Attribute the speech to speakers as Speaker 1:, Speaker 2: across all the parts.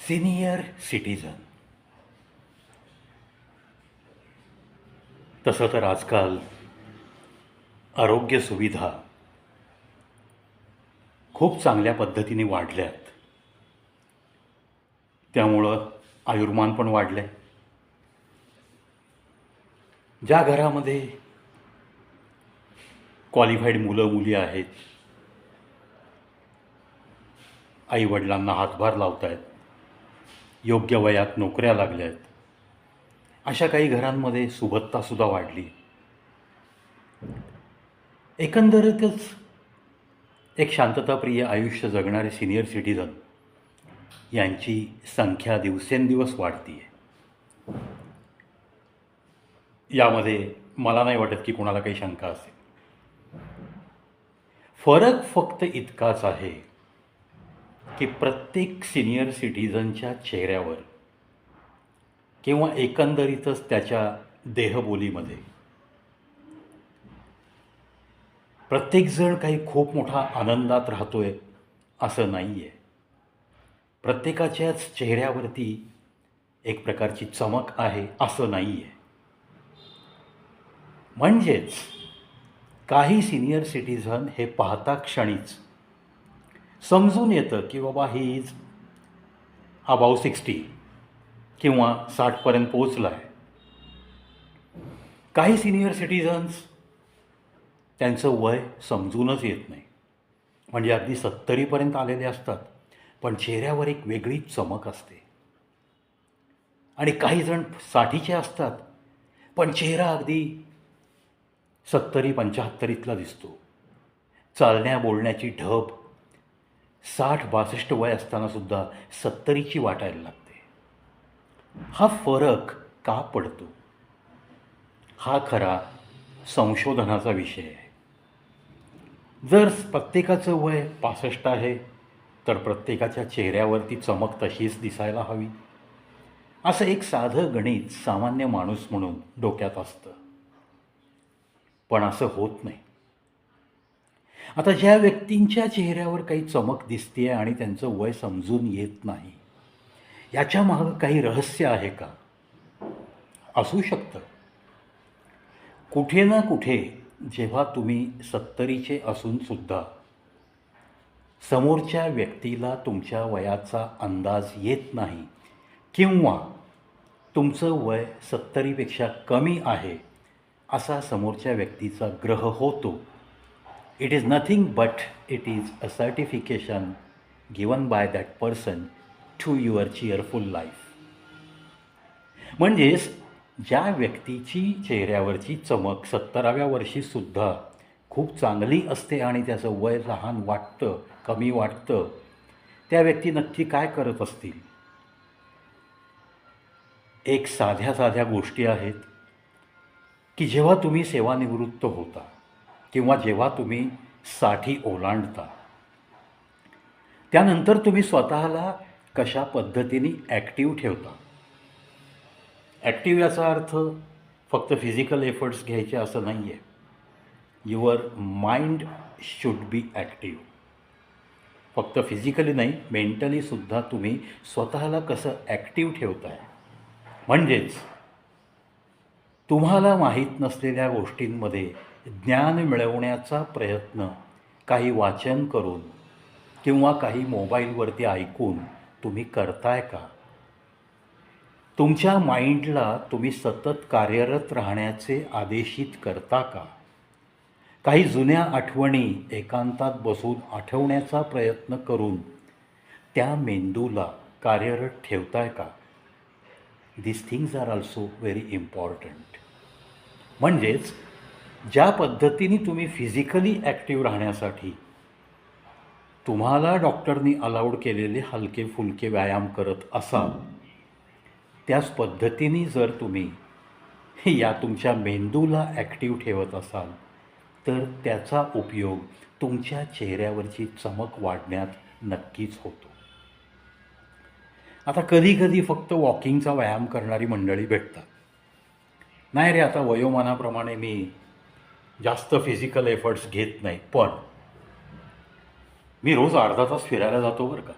Speaker 1: Senior citizen. तसं तर आजकाल आरोग्य सुविधा खूप चांगल्या पद्धतीने वाढल्यात. त्यामुळं आयुर्मान पण वाढलं. ज्या घरामध्ये क्वालिफाईड मुलं मुली आहेत, आईवडिलांना हातभार लावत आहेत, योग्य वयात नोकऱ्या लागल्या आहेत, अशा काही घरांमध्ये सुबत्तासुद्धा वाढली. एकंदरीतच एक शांतताप्रिय आयुष्य जगणारे सिनियर सिटीजन यांची संख्या दिवसेंदिवस वाढती आहे. यामध्ये मला नाही वाटत की कोणाला काही शंका असेल. फरक फक्त इतकाच आहे की प्रत्येक सिनियर सिटीजनच्या चेहऱ्यावर किंवा एकंदरीतच त्याच्या देहबोलीमध्ये प्रत्येकजण काही खूप मोठा आनंदात राहतोय असं नाही आहे. प्रत्येकाच्याच चेहऱ्यावरती एक प्रकारची चमक आहे असं नाही आहे. म्हणजेच काही सिनियर सिटीझन हे पाहता क्षणीच समजून येतं की बाबा ही इज अबाव 60 किंवा 60पर्यंत पोचला आहे. काही सिनियर सिटीजन्स त्यांचं वय समजूनच येत नाही, म्हणजे अगदी 70पर्यंत आलेले असतात, पण चेहऱ्यावर एक वेगळीच चमक असते. आणि काही जण 60चे असतात, पण चेहरा अगदी 70-75 दिसतो. चालण्या बोलण्याची ढब 60-62 वय असतानासुद्धा 70ची वाटायला लागते. हा फरक का पडतो? हा खरा संशोधनाचा विषय आहे. जर प्रत्येकाचं वय 65 आहे तर प्रत्येकाच्या चेहऱ्यावरती चमक तशीच दिसायला हवी, असं एक साधं गणित सामान्य माणूस म्हणून डोक्यात असतं. पण असं होत नाही. आता ज्या व्यक्तींच्या चेहऱ्यावर काही चमक दिसते आणि त्यांचं वय समजून येत नाही, याच्या मागं काही रहस्य आहे का? असू शकतं. कुठे ना कुठे जेव्हा तुम्ही 70चे असूनसुद्धा समोरच्या व्यक्तीला तुमच्या वयाचा अंदाज येत नाही किंवा तुमचं वय 70पेक्षा कमी आहे असा समोरच्या व्यक्तीचा ग्रह होतो, it is nothing but it is a certification given by that person to your cheerful life. म्हणजेच ज्या व्यक्तीची चेहऱ्यावरची चमक 70व्या वर्षीसुद्धा खूप चांगली असते आणि त्याचं वय लहान वाटतं, कमी वाटतं, त्या व्यक्ती नक्की काय करत असतील? एक साध्या साध्या गोष्टी आहेत की जेव्हा तुम्ही सेवानिवृत्त होता किंवा जेव्हा तुम्ही 60 ओलांडता, त्यानंतर तुम्ही स्वतःला कशा पद्धतीने ॲक्टिव्ह ठेवता. ॲक्टिव्ह याचा अर्थ फक्त फिजिकल एफर्ट्स घ्यायचे असं नाही आहे. Your mind should be active. फक्त फिजिकली नाही, मेंटलीसुद्धा तुम्ही स्वतःला कसं ॲक्टिव्ह ठेवताय. म्हणजेच तुम्हाला माहीत नसलेल्या गोष्टींमध्ये ज्ञान मिळवण्याचा प्रयत्न काही वाचन करून किंवा काही मोबाईलवरती ऐकून तुम्ही करताय का? तुमच्या माइंडला तुम्ही सतत कार्यरत राहण्याचे आदेशित करता का? काही जुन्या आठवणी एकांतात बसून आठवण्याचा प्रयत्न करून त्या मेंदूला कार्यरत ठेवताय का? This things are also very important. म्हणजेच ज्या पद्धतीने तुम्ही फिजिकली ॲक्टिव्ह राहण्यासाठी तुम्हाला डॉक्टरनी अलाउड केलेले हलके फुलके व्यायाम करत असाल, त्याच पद्धतीने जर तुम्ही या तुमच्या मेंदूला ॲक्टिव्ह ठेवत असाल तर त्याचा उपयोग तुमच्या चेहऱ्यावरची चमक वाढण्यात नक्कीच होतो. आता कधीकधी फक्त वॉकिंगचा व्यायाम करणारी मंडळी भेटतात. नाही रे, आता वयोमानाप्रमाणे मी जास्त फिजिकल एफर्ट्स घेत नाही, पण मी रोज अर्धा तास फिरायला जातो बरं का.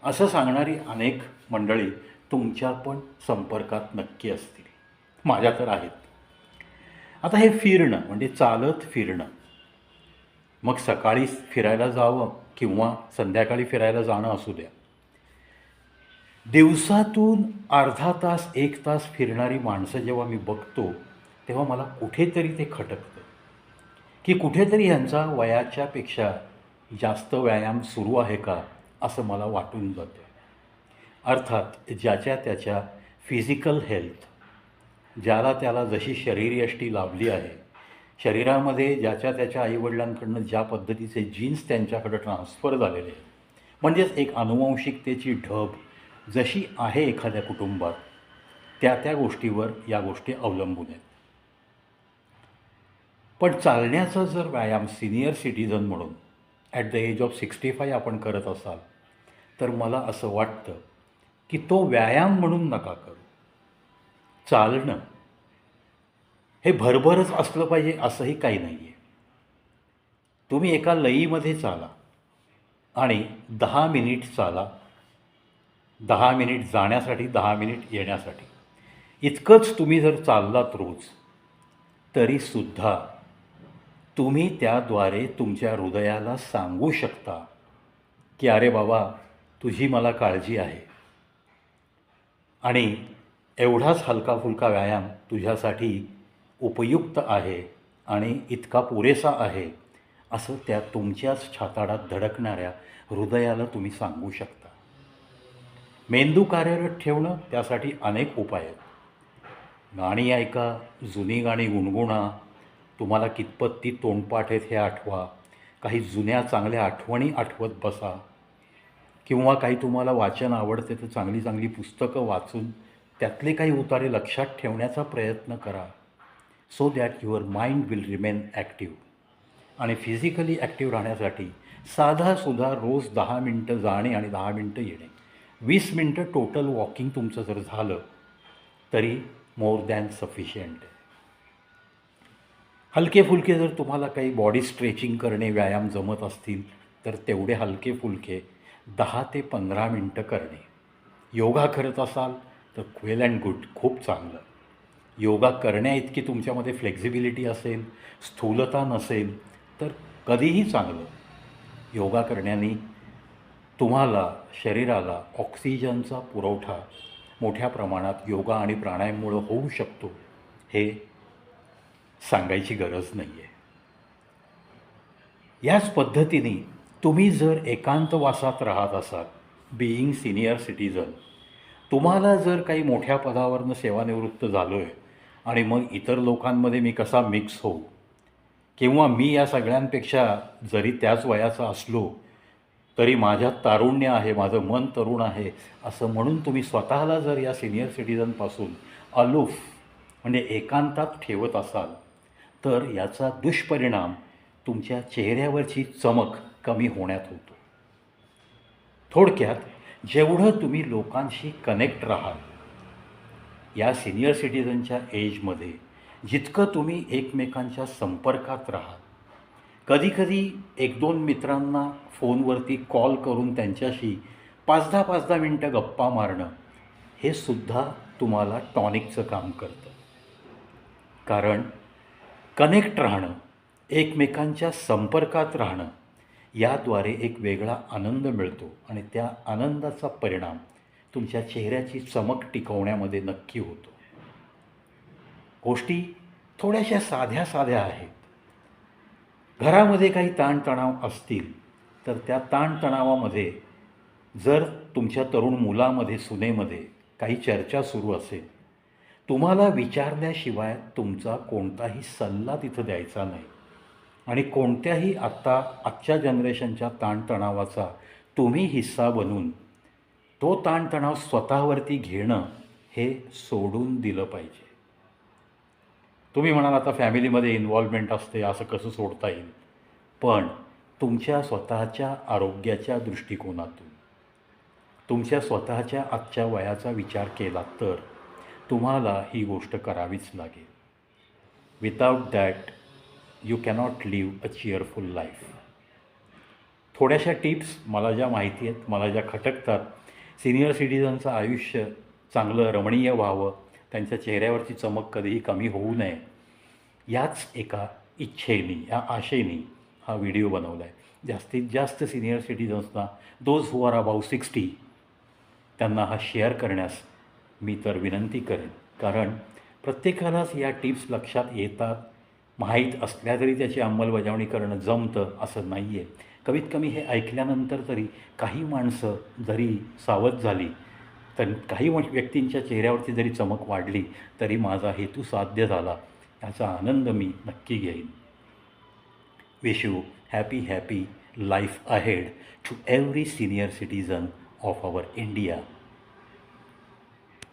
Speaker 1: असं सांगणारी अनेक मंडळी तुमच्या पण संपर्कात नक्की असतील. माझ्या तर आहेत. आता हे फिरणं म्हणजे चालत फिरणं, मग सकाळी फिरायला जावं किंवा संध्याकाळी फिरायला जाणं असू द्या, दिवसातून अर्धा तास 1 तास फिरणारी माणसं जेव्हा मी बघतो तेव्हा मला कुठेतरी ते खटकतं की कुठेतरी ह्यांचा वयाच्यापेक्षा जास्त व्यायाम सुरू आहे का, असं मला वाटून जातं. अर्थात ज्याच्या त्याच्या फिजिकल हेल्थ, ज्याला त्याला जशी शरीरयष्टी लाभली आहे, शरीरामध्ये ज्याच्या त्याच्या आईवडिलांकडून ज्या पद्धतीचे जीन्स त्यांच्याकडे ट्रान्स्फर झालेले आहेत, म्हणजेच एक आनुवंशिकतेची ढब जशी आहे एखाद्या कुटुंबात, त्या त्या गोष्टीवर या गोष्टी अवलंबून आहेत. पण चालण्याचा जर व्यायाम सिनियर सिटीजन म्हणून ॲट द एज ऑफ 65 आपण करत असाल, तर मला असं वाटतं की तो व्यायाम म्हणून नका करू. चालणं हे भरभरच असलं पाहिजे असंही काही नाही आहे. तुम्ही एका लयीमध्ये चाला आणि 10 मिनिट चाला, 10 मिनिट जाण्यासाठी, 10 मिनिट येण्यासाठी, इतकंच तुम्ही जर चाललात रोज, तरीसुद्धा तुम्ही त्याद्वारे तुमच्या हृदयाला सांगू शकता की अरे बाबा, तुझी मला काळजी आहे आणि एवढाच हलका फुलका व्यायाम तुझ्यासाठी उपयुक्त आहे आणि इतका पुरेसा आहे, असं त्या तुमच्याच छाताडात धडकणाऱ्या हृदयाला तुम्ही सांगू शकता. मेंदू कार्यरत ठेवणं त्यासाठी अनेक उपाय आहेत. गाणी ऐका, जुनी गाणी गुणगुणा, तुम्हाला कितपत ती तोंडपाठ आहेत हे आठवा, काही जुन्या चांगल्या आठवणी आठवत बसा, किंवा काही तुम्हाला वाचन आवडते तर चांगली चांगली पुस्तकं वाचून त्यातले काही उतारे लक्षात ठेवण्याचा प्रयत्न करा, so that your mind will remain active. आणि फिजिकली ॲक्टिव्ह राहण्यासाठी साधासुद्धा रोज 10 मिनटं जाणे आणि 10 मिनटं येणे, 20 मिनटं टोटल वॉकिंग तुमचं जर झालं तरी मोर दॅन सफिशियंट आहे. हलके फुलके जर तुम्हाला काही बॉडी स्ट्रेचिंग करणे व्यायाम जमत असतील तर तेवढे हलके फुलके 10 ते 15 मिनटं करणे. योगा करत असाल तर वेल अँड गुड, खूप चांगलं. योगा करण्याइतकी तुमच्यामध्ये फ्लेक्झिबिलिटी असेल, स्थूलता नसेल, तर कधीही चांगलं. योगा करण्याने तुम्हाला शरीराला ऑक्सिजनचा पुरवठा मोठ्या प्रमाणात योगा आणि प्राणायाममुळं होऊ शकतो, हे सांगायची गरज नाही आहे. याच पद्धतीने तुम्ही जर एकांतवासात राहत असाल, बीइंग सिनियर सिटीजन, तुम्हाला जर काही मोठ्या पदावरनं सेवानिवृत्त झालो आहे आणि मग इतर लोकांमध्ये मी कसा मिक्स होऊ, किंवा मी या सगळ्यांपेक्षा जरी त्याच वयाचा असलो तरी माझ्यात तारुण्य आहे, माझं मन तरुण आहे, असं म्हणून तुम्ही स्वतःला जर या सिनियर सिटीजनपासून अलूफ म्हणजे एकांतात ठेवत असाल, तर याचा दुष्परिणाम तुमच्या चेहऱ्यावरची चमक कमी होण्यात होतो. थोडक्यात, जेवढं तुम्ही लोकांशी कनेक्ट राहाल या सिनियर सिटीजनच्या एजमध्ये, जितकं तुम्ही एकमेकांच्या संपर्कात राहाल, कधीकधी 1-2 मित्रांना फोनवरती कॉल करून त्यांच्याशी 5-10 मिनटं गप्पा मारणं, हे सुद्धा तुम्हाला टॉनिकचं काम करतं. कारण कनेक्ट राहणं, एकमेकांच्या संपर्कात राहणं, याद्वारे एक वेगळा आनंद मिळतो आणि त्या आनंदाचा परिणाम तुमच्या चेहऱ्याची चमक टिकवण्यामध्ये नक्की होतो. गोष्टी थोड्याशा साध्या साध्या आहेत. घरामध्ये काही ताणतणाव असतील तर त्या ताणतणावामध्ये जर तुमच्या तरुण मुलामध्ये, सुनेमध्ये काही चर्चा सुरू असेल, तुम्हाला विचारल्याशिवाय तुमचा कोणताही सल्ला तिथं द्यायचा नाही आणि कोणत्याही आजच्या जनरेशनच्या ताणतणावाचा तुम्ही हिस्सा बनून तो ताणतणाव स्वतःवरती घेणं हे सोडून दिलं पाहिजे. तुम्ही म्हणाल आता फॅमिलीमध्ये इन्व्हॉल्वमेंट असते, असं कसं सोडता येईल? पण तुमच्या स्वतःच्या आरोग्याच्या दृष्टिकोनातून, तुमच्या स्वतःच्या आजच्या वयाचा विचार केला तर तुम्हाला ही गोष्ट करावीच लागेल. Without that you cannot live a cheerful life. थोड्याशा टिप्स मला ज्या माहिती आहेत, मला ज्या खटकतात, सिनियर सिटिझनचं आयुष्य चांगलं रमणीय व्हावं, त्यांच्या चेहऱ्यावरची चमक कधीही कमी होऊ नये, याच एका इच्छेने, या आशेने हा व्हिडिओ बनवला आहे. जास्तीत जास्त सिनियर सिटिझन्सना, दोज हू आर अबाव 60, त्यांना हा शेअर करण्यास मी तर विनंती करेन. कारण प्रत्येकालाच या टिप्स लक्षात येतात, माहीत असल्या तरी त्याची अंमलबजावणी करणं जमतं असं नाही आहे. कमीत कमी हे ऐकल्यानंतर तरी काही माणसं जरी सावध झाली, तर काही व्यक्तींच्या चेहऱ्यावरती जरी चमक वाढली, तरी माझा हेतू साध्य झाला याचा आनंद मी नक्की घेईन. Wish you happy life ahead to every senior citizen of our India.